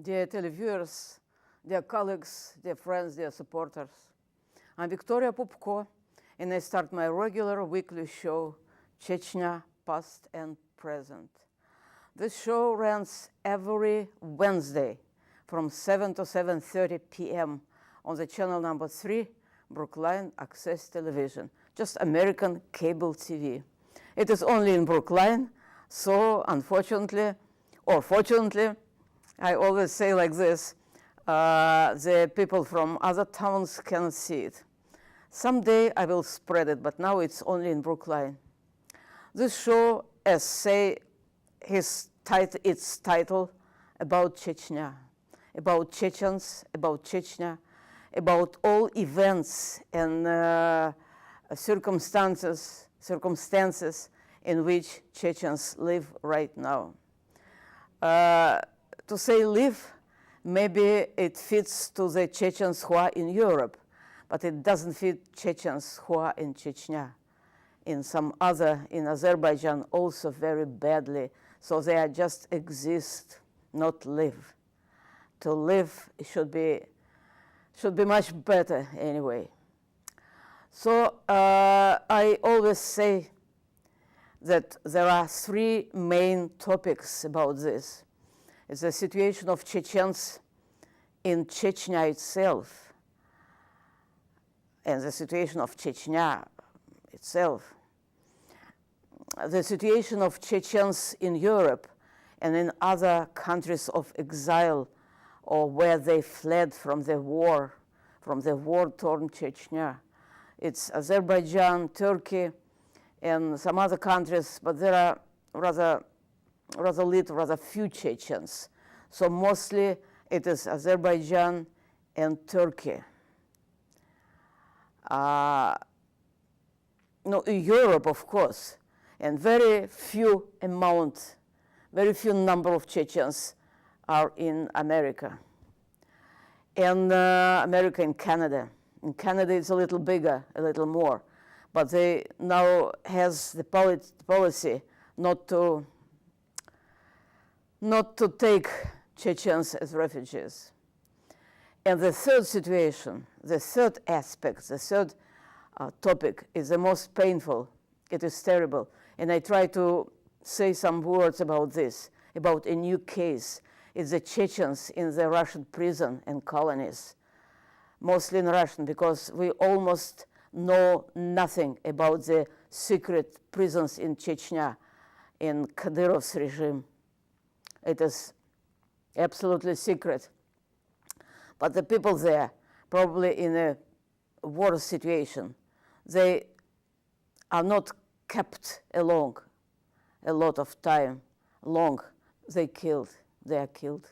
dear televiewers, dear colleagues, dear friends, dear supporters. I'm Victoria Popko, and I start my regular weekly show, Chechnya, Past and Present. This show runs every Wednesday from 7 to 7:30 p.m. on the channel number 3, Brookline Access Television, just American cable TV. It is only in Brookline, so unfortunately, or fortunately, I always say like this, the people from other towns cannot see it. Someday I will spread it, but now it's only in Brookline. This show, as say its title, about Chechnya, about Chechens, about Chechnya, about all events and circumstances in which Chechens live right now. To say live, maybe it fits to the Chechens who are in Europe, but it doesn't fit Chechens who are in Chechnya. In some other, in Azerbaijan, also very badly. So they just exist, not live. To live should be much better anyway. So I always say that there are three main topics about this. It's the situation of Chechens in Chechnya itself, and the situation of Chechnya itself, the situation of Chechens in Europe and in other countries of exile or where they fled from the war-torn Chechnya. It's Azerbaijan, Turkey, and some other countries, but there are rather few Chechens. So mostly it is Azerbaijan and Turkey. Europe, of course, and very few number of Chechens are in America. And America and Canada. In Canada it's a little bigger, a little more, but they now has the policy not to take Chechens as refugees. And the third situation, the third aspect, the third topic is the most painful. It is terrible. And I try to say some words about this, about a new case. It's the Chechens in the Russian prison and colonies, mostly in Russian, because we almost know nothing about the secret prisons in Chechnya, in Kadyrov's regime. It is absolutely secret. But the people there, probably in a war situation, they are not kept along a lot of time, long. They are killed.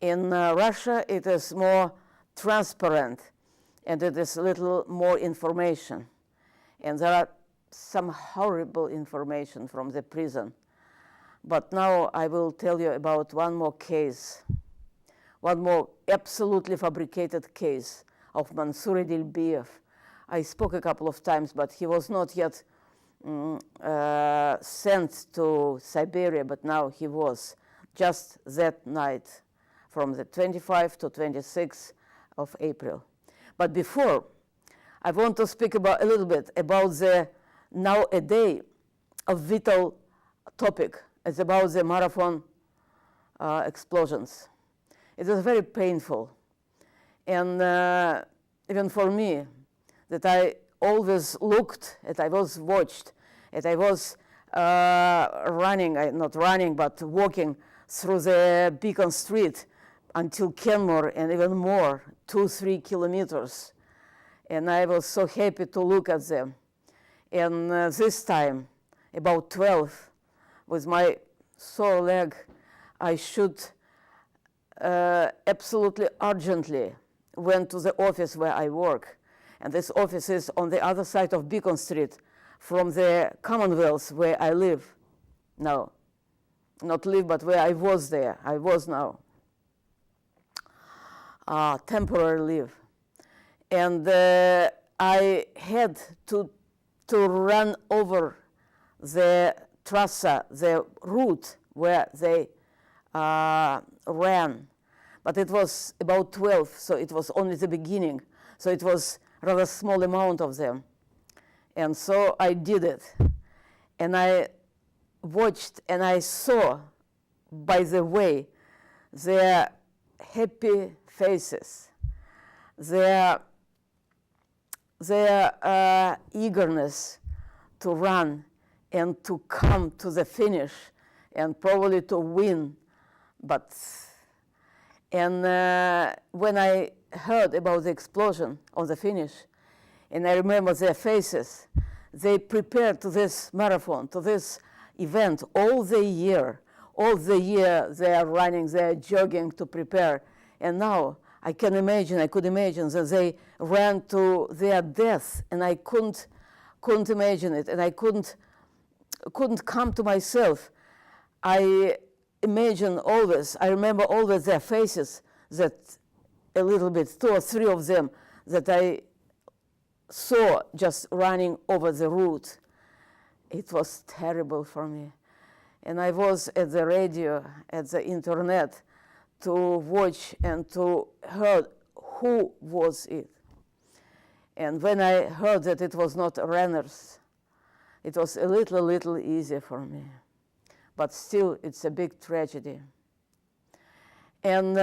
In Russia, it is more transparent, and it is a little more information. And there are some horrible information from the prison. But now I will tell you about one more case, one more absolutely fabricated case of Mansour Edilbiev. I spoke a couple of times, but he was not yet sent to Siberia, but now he was, just that night, from the 25th to 26th of April. But before, I want to speak about a little bit about the nowadays of vital topic. It's about the marathon explosions. It was very painful. And even for me, that I always looked, that I was watched, that I was not running, but walking through the Beacon Street until Kenmore and even more, 2-3 kilometers. And I was so happy to look at them. And this time, about 12, with my sore leg, I should absolutely urgently went to the office where I work. And this office is on the other side of Beacon Street from the Commonwealth where I live now. Not live, but where I was there. I was now. Temporary live. And I had to run over the trassa, the route where they ran, but it was about 12, so it was only the beginning. So it was rather small amount of them. And so I did it. And I watched and I saw, by the way, their happy faces, their eagerness to run and to come to the finish and probably to win. And when I heard about the explosion on the finish, and I remember their faces, they prepared to this marathon, to this event all the year. All the year they are running, they are jogging to prepare. And now I could imagine that they ran to their death, and I couldn't imagine it, and I couldn't come to myself. I remember always their faces, that a little bit, 2 or 3 of them that I saw just running over the route. It was terrible for me. And I was at the radio, at the internet, to watch and to hear who was it. And when I heard that it was not runners, it was a little easier for me. But still, it's a big tragedy. And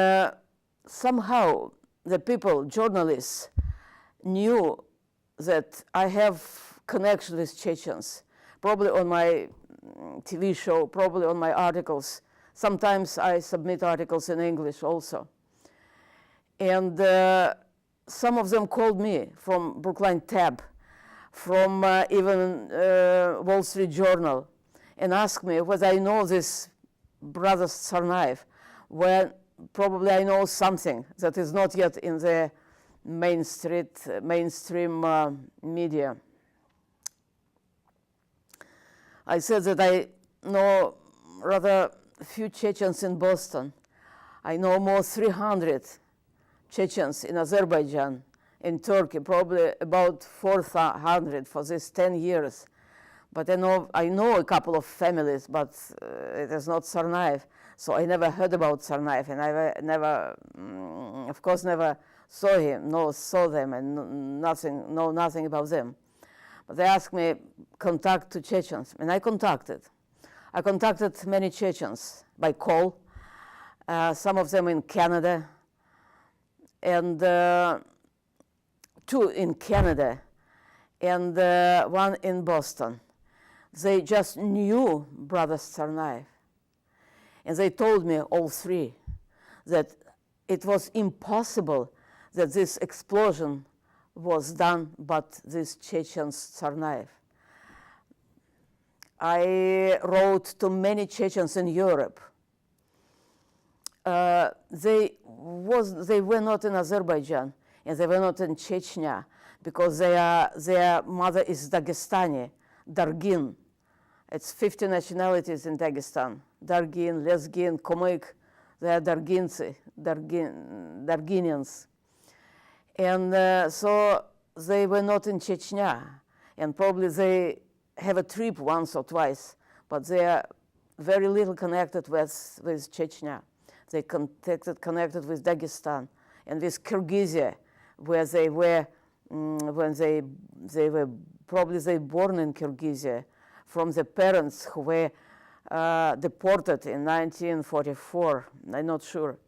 somehow the people, journalists, knew that I have connection with Chechens, probably on my TV show, probably on my articles. Sometimes I submit articles in English also. And some of them called me from Brookline Tab, from even Wall Street Journal, and asked me whether I know this brothers Tsarnaev, when probably I know something that is not yet in the mainstream media. I said that I know rather few Chechens in Boston. I know more 300 Chechens in Azerbaijan, in Turkey, probably about 400 for these 10 years. But I know a couple of families, but it is not Tsarnaev. So I never heard about Tsarnaev, and I never saw them, and know nothing about them. But they asked me contact to Chechens, and I contacted. I contacted many Chechens by call, some of them in Canada, and 2 in Canada, and 1 in Boston. They just knew Brother Tsarnaev. And they told me, all 3, that it was impossible that this explosion was done by this Chechen Tsarnaev. I wrote to many Chechens in Europe. They were not in Azerbaijan, and they were not in Chechnya, because their mother is Dagestani, Dargin. It's 50 nationalities in Dagestan. Dargin, Lezgin, Komyk, they are Darginians. And so they were not in Chechnya, and probably they have a trip once or twice, but they are very little connected with Chechnya. They connected with Dagestan and with Kyrgyzia, where they were when they were probably born in Kyrgyzia from the parents who were deported in 1944. I'm not sure.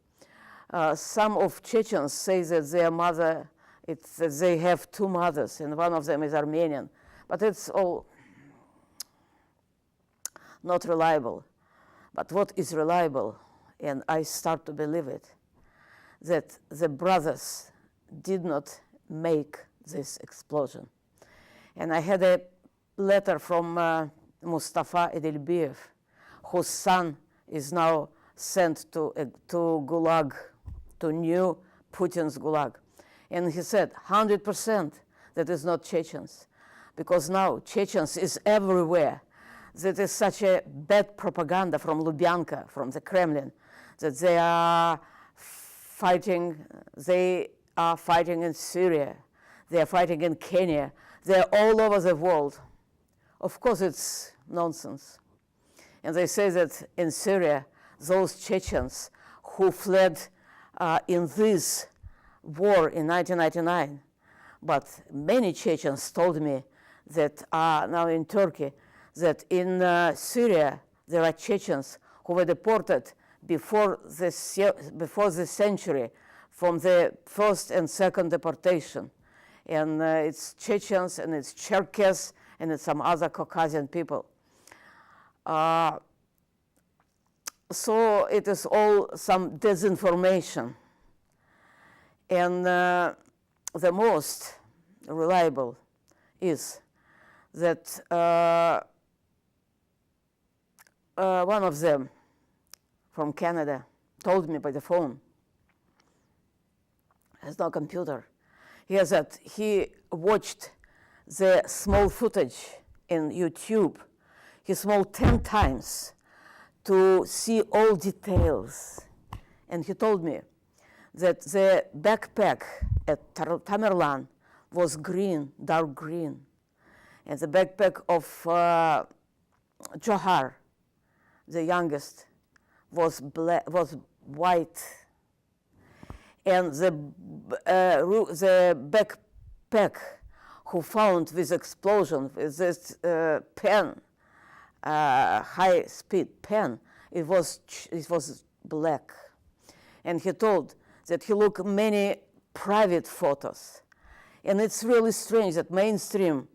Some of Chechens say that their mother, that they have 2 mothers, and one of them is Armenian, but it's all not reliable. But what is reliable, and I start to believe it, that the brothers did not make this explosion. And I had a letter from Mustafa Edelbiev, whose son is now sent to Gulag, to new Putin's Gulag. And he said, 100% that is not Chechens, because now Chechens is everywhere. That is such a bad propaganda from Lubyanka, from the Kremlin, that they are fighting in Syria, they are fighting in Kenya, they are all over the world. Of course, it's nonsense. And they say that in Syria, those Chechens who fled in this war in 1999. But many Chechens told me that now in Turkey, that in Syria there are Chechens who were deported before the century from the first and second deportation. And it's Chechens and it's Cherkess and it's some other Caucasian people. So it is all some disinformation. And the most reliable is that one of them from Canada told me by the phone, has no computer, he watched the small footage in YouTube. He small 10 times to see all details. And he told me that the backpack at Tamerlan was green, dark green. And the backpack of Johar, the youngest, was white. And the backpack who found this explosion with this pen, high-speed pen, it was black. And he told that he looked many private photos. And it's really strange that mainstream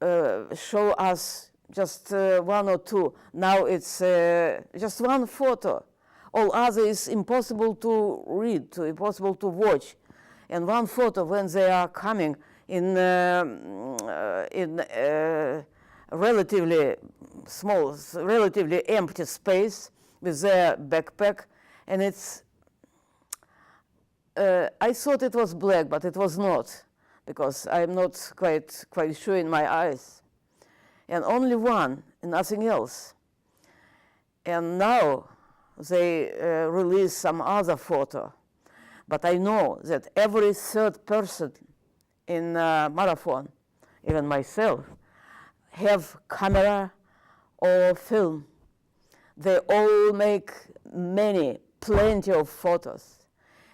show us just one or two. Now it's just one photo. All other is impossible to read, impossible to watch. And one photo when they are coming in relatively small, relatively empty space with their backpack, and it's. I thought it was black, but it was not, because I'm not quite sure in my eyes. And only one, and nothing else. And now they release some other photo. But I know that every third person in Marathon, even myself, have camera or film. They all make plenty of photos.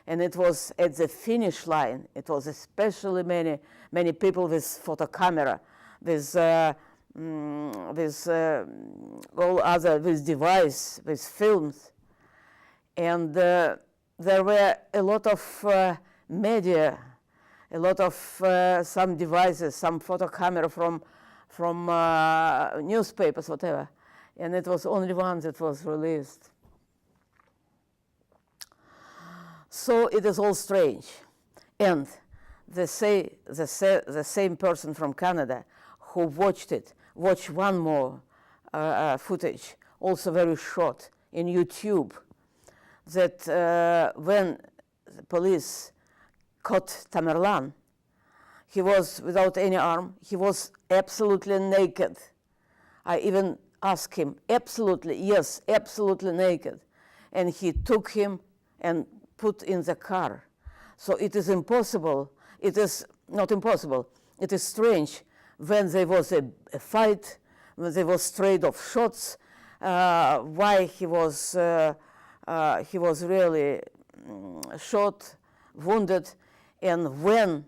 And it was at the finish line, it was especially many people with photo camera, with all other, with device, with films. And there were a lot of media, a lot of some devices, some photo camera from newspapers, whatever. And it was only one that was released. So it is all strange. And the same person from Canada who watched one more footage, also very short, in YouTube, that when the police caught Tamerlan, he was without any arm, he was absolutely naked. I even asked him, absolutely naked. And he took him and put in the car. So it is impossible, it is not impossible, it is strange when there was a fight, when there was trade of shots, why he was really shot, wounded, and when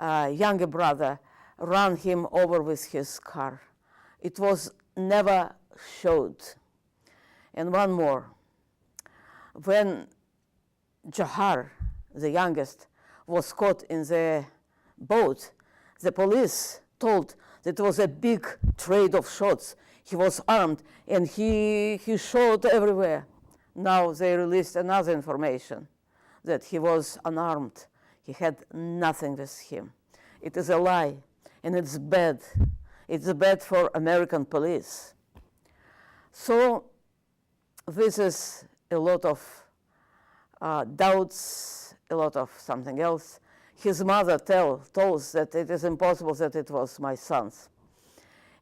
younger brother ran him over with his car. It was never showed. And one more, when Johar, the youngest, was caught in the boat, the police told that it was a big trade of shots. He was armed and he shot everywhere. Now they released another information that he was unarmed. He had nothing with him. It is a lie, and it's bad. It's bad for American police. So this is a lot of doubts, a lot of something else. His mother told us that it is impossible that it was my son's.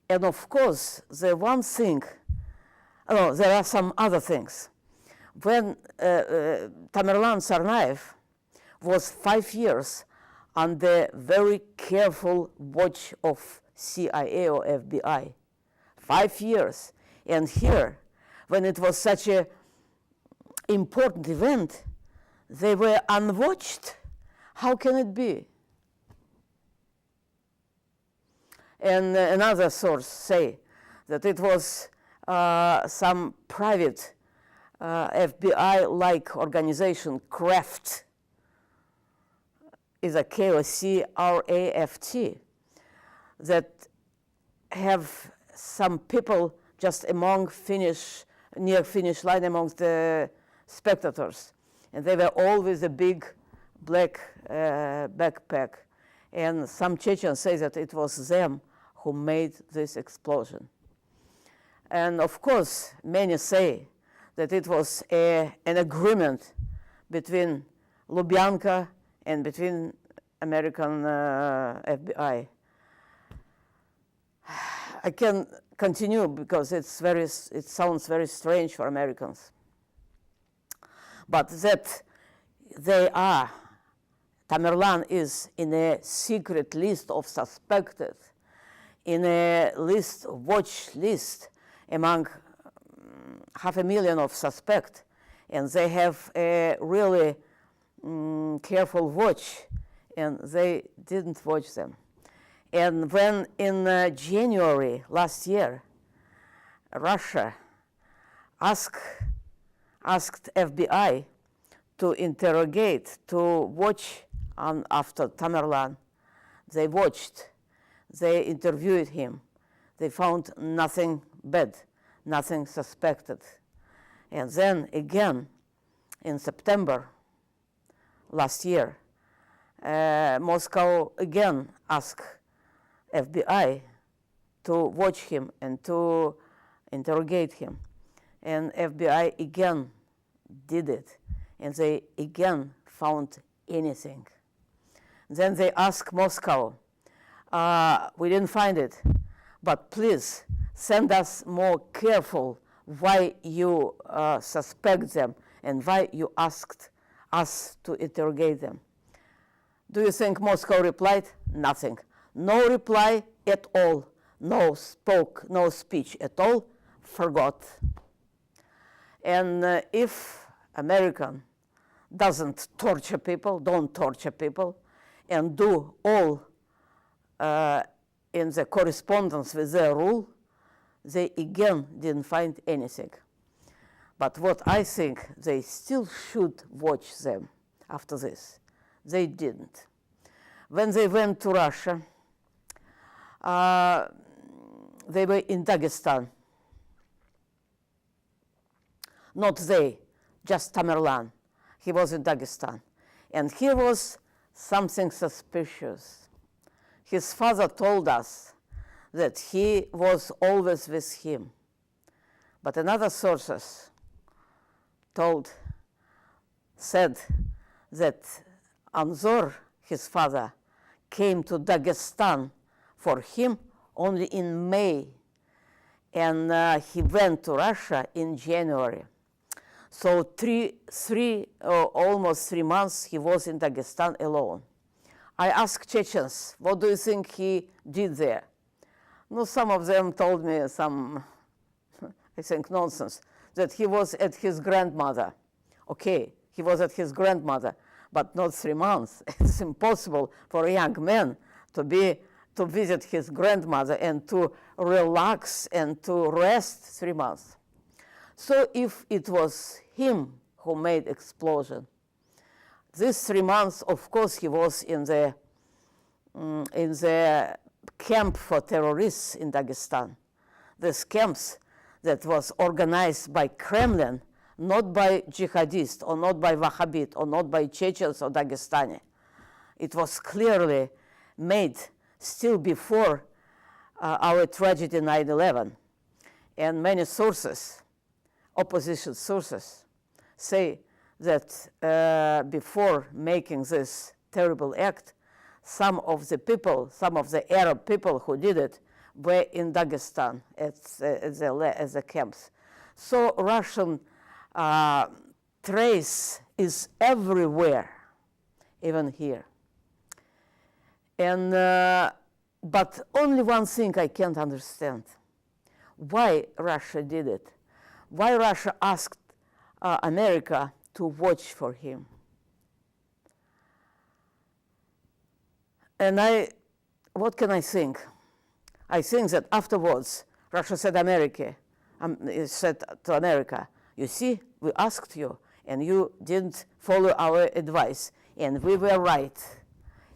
And of course, the one thing, there are some other things. When Tamerlan Tsarnaev was 5 years under very careful watch of CIA or FBI, 5 years. And here, when it was such a important event, they were unwatched. How can it be? And another source say that it was some private FBI-like organization, CRAFT, is a KOCRAFT, that have some people just near finish line amongst the spectators. And they were all with a big black backpack. And some Chechens say that it was them who made this explosion. And of course, many say that it was an agreement between Lubyanka and between American FBI. I can continue because it sounds very strange for Americans. But that Tamerlan is in a secret list of suspected, in a watch list among 500,000 of suspects, and they have a really careful watch, and they didn't watch them. And when in January last year, Russia asked FBI to interrogate, to watch after Tamerlan, they watched, they interviewed him. They found nothing bad, nothing suspected. And then again, in September last year, Moscow again asked FBI to watch him and to interrogate him. And FBI again did it, and they again found anything. Then they asked Moscow, we didn't find it, but please send us more careful why you suspect them and why you asked us to interrogate them. Do you think Moscow replied? Nothing. No reply at all. No speech at all. Forgot. And if American don't torture people, and do all in the correspondence with their rule, they again didn't find anything. But what I think, they still should watch them after this. They didn't. When they went to Russia, they were in Dagestan. Not they, just Tamerlan. He was in Dagestan. And here was something suspicious. His father told us that he was always with him. But another sources said that Anzor, his father, came to Dagestan for him only in May, and he went to Russia in January. So almost 3 months he was in Dagestan alone. I asked Chechens, what do you think he did there? No, some of them told me some, I think, nonsense, that he was at his grandmother. Okay, he was at his grandmother, but not 3 months. It's impossible for a young man to visit his grandmother and to relax and to rest 3 months. So if it was him who made explosion, these 3 months, of course, he was in the camp for terrorists in Dagestan. These camps that was organized by Kremlin, not by jihadists or not by Wahhabit or not by Chechens or Dagestani. It was clearly made still before our tragedy 9/11. And many sources, opposition sources, say that before making this terrible act, some of the Arab people who did it were in Dagestan at the camps. So Russian trace is everywhere, even here. And but only one thing I can't understand: why Russia did it? Why Russia asked America to watch for him. And what can I think? I think that afterwards, Russia said said to America, you see, we asked you, and you didn't follow our advice, and we were right.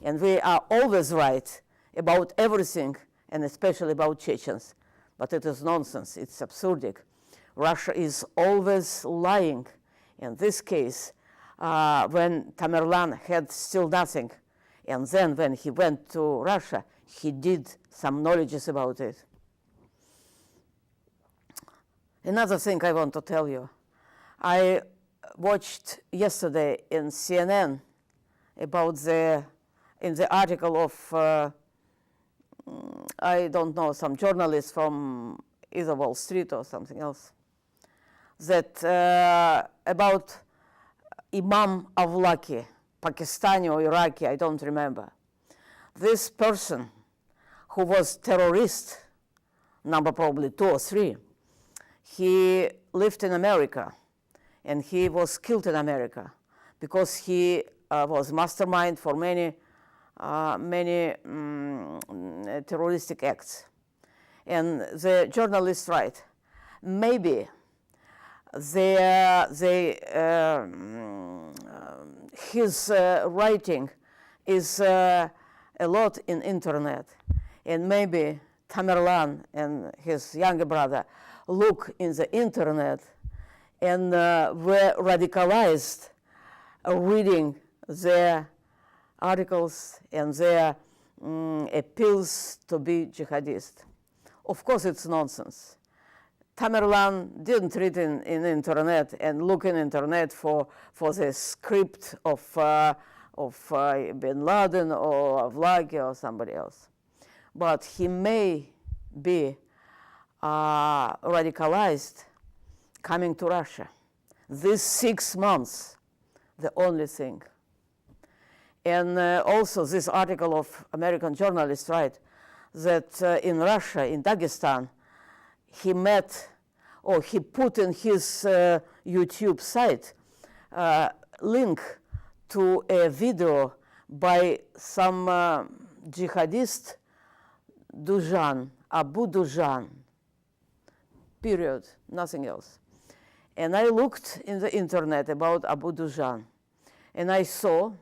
And we are always right about everything, and especially about Chechens. But it is nonsense, it's absurdic. Russia is always lying. In this case, when Tamerlan had still nothing, and then when he went to Russia, he did some knowledges about it. Another thing I want to tell you. I watched yesterday in CNN about in the article of, I don't know, some journalist from either Wall Street or something else, that about Imam Avlaki, Pakistani or Iraqi, I don't remember. This person who was terrorist, number probably 2 or 3, he lived in America, and he was killed in America because he was mastermind for many terroristic acts. And the journalists write, maybe his writing is a lot in internet, and maybe Tamerlan and his younger brother look in the internet and were radicalized reading their articles and their appeals to be jihadist. Of course, it's nonsense. Tamerlan didn't read in internet and look in internet for the script of bin Laden or Avlaki or somebody else. But he may be radicalized coming to Russia. These 6 months, the only thing. And also this article of American journalists write that in Russia, in Dagestan, he met, or he put in his YouTube site link to a video by some jihadist Dujan, Abu Dujan, period, nothing else. And I looked in the internet about Abu Dujan, and I saw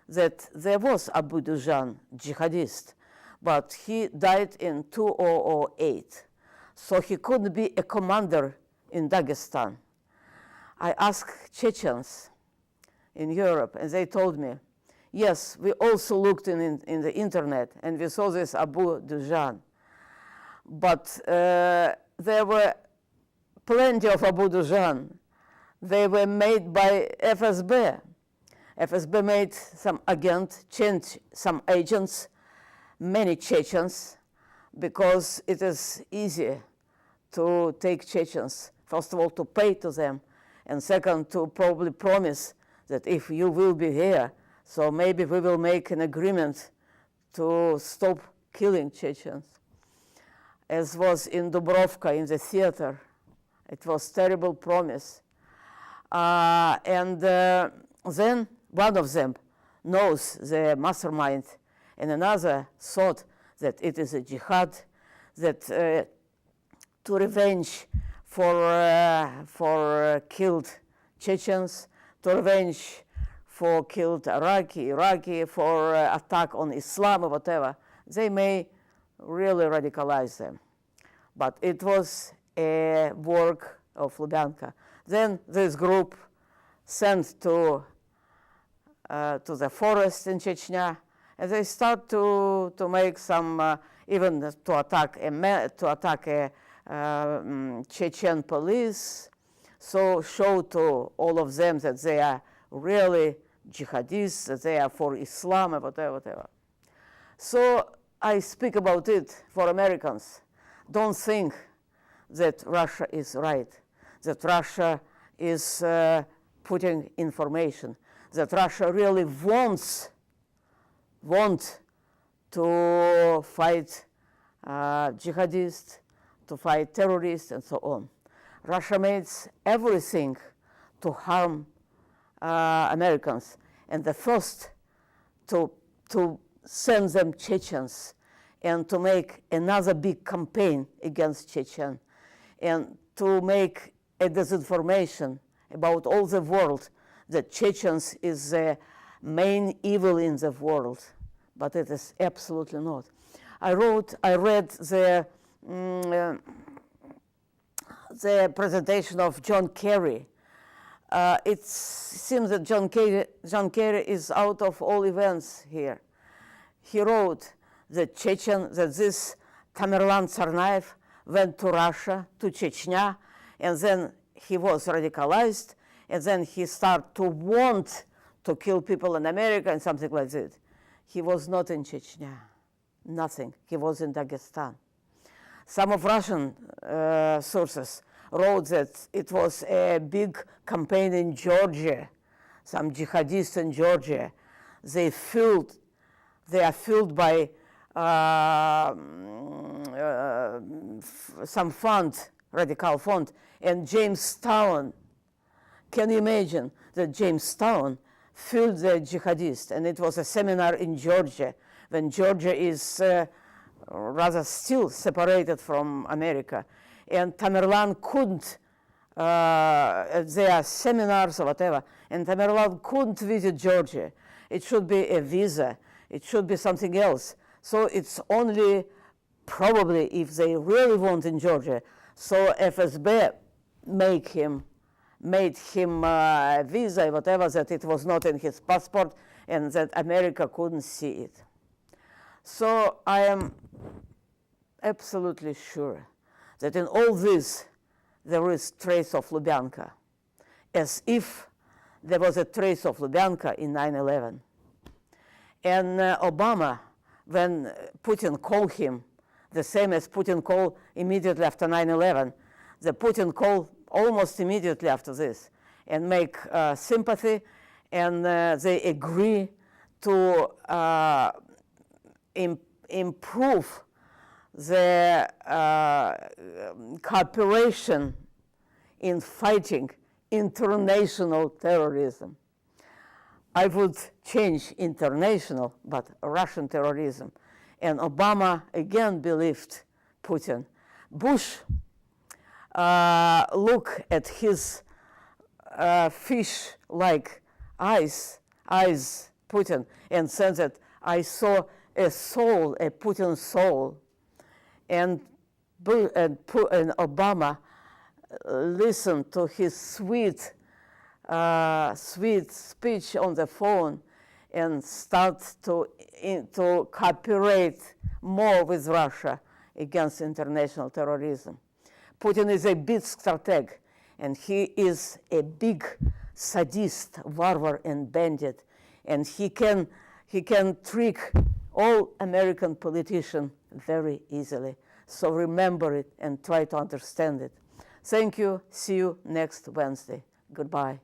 that there was Abu Dujan, jihadist, but he died in 2008. So he couldn't be a commander in Dagestan. I asked Chechens in Europe, and they told me, yes, we also looked in the internet, and we saw this Abu Dujan. But there were plenty of Abu Dujan. They were made by FSB. FSB made some changed some agents, many Chechens, because it is easy to take Chechens. First of all, to pay to them, and second, to probably promise that if you will be here, so maybe we will make an agreement to stop killing Chechens. As was in Dubrovka, in the theater. It was terrible promise. And then one of them knows the mastermind, and another thought that it is a jihad, that to revenge for killed Chechens, to revenge for killed Iraqi, for attack on Islam or whatever. They may really radicalize them. But it was a work of Lubyanka. Then this group sent to the forest in Chechnya, and they start to make some, even to attack a Chechen police, so show to all of them that they are really jihadists, that they are for Islam, or whatever. So I speak about it for Americans. Don't think that Russia is right, that Russia is putting information, that Russia really wants to fight jihadists, to fight terrorists, and so on. Russia makes everything to harm Americans, and the first to send them Chechens and to make another big campaign against Chechen and to make a disinformation about all the world that Chechens is the main evil in the world, but it is absolutely not. I read the presentation of John Kerry. It seems that John Kerry is out of all events here. He wrote that this Tamerlan Tsarnaev went to Russia, to Chechnya, and then he was radicalized, and then he started to want to kill people in America and something like that. He was not in Chechnya, nothing. He was in Dagestan. Some of Russian sources wrote that it was a big campaign in Georgia, some jihadists in Georgia. They are fueled by some fund, radical fund, and Jamestown. Can you imagine that Jamestown fueled the jihadists? And it was a seminar in Georgia, when Georgia is rather still separated from America. And Tamerlan couldn't, there are seminars or whatever, and Tamerlan couldn't visit Georgia. It should be a visa. It should be something else. So it's only probably if they really want in Georgia. So FSB made him a visa, whatever, that it was not in his passport and that America couldn't see it. So I am absolutely sure that in all this there is trace of Lubyanka, as if there was a trace of Lubyanka in 9/11. And Obama, when Putin called him, the same as Putin called immediately after 9/11, the Putin called almost immediately after this and make sympathy, and they agree to improve the cooperation in fighting international terrorism. I would change international, but Russian terrorism. And Obama again believed Putin. Bush looked at his fish-like eyes, Putin, and said that I saw a soul, a Putin soul. And Obama listened to his sweet speech on the phone and start to cooperate more with Russia against international terrorism. Putin is a big strateg, and he is a big sadist, warlord, and bandit, and he can trick all American politicians very easily. So remember it and try to understand it. Thank you. See you next Wednesday. Goodbye.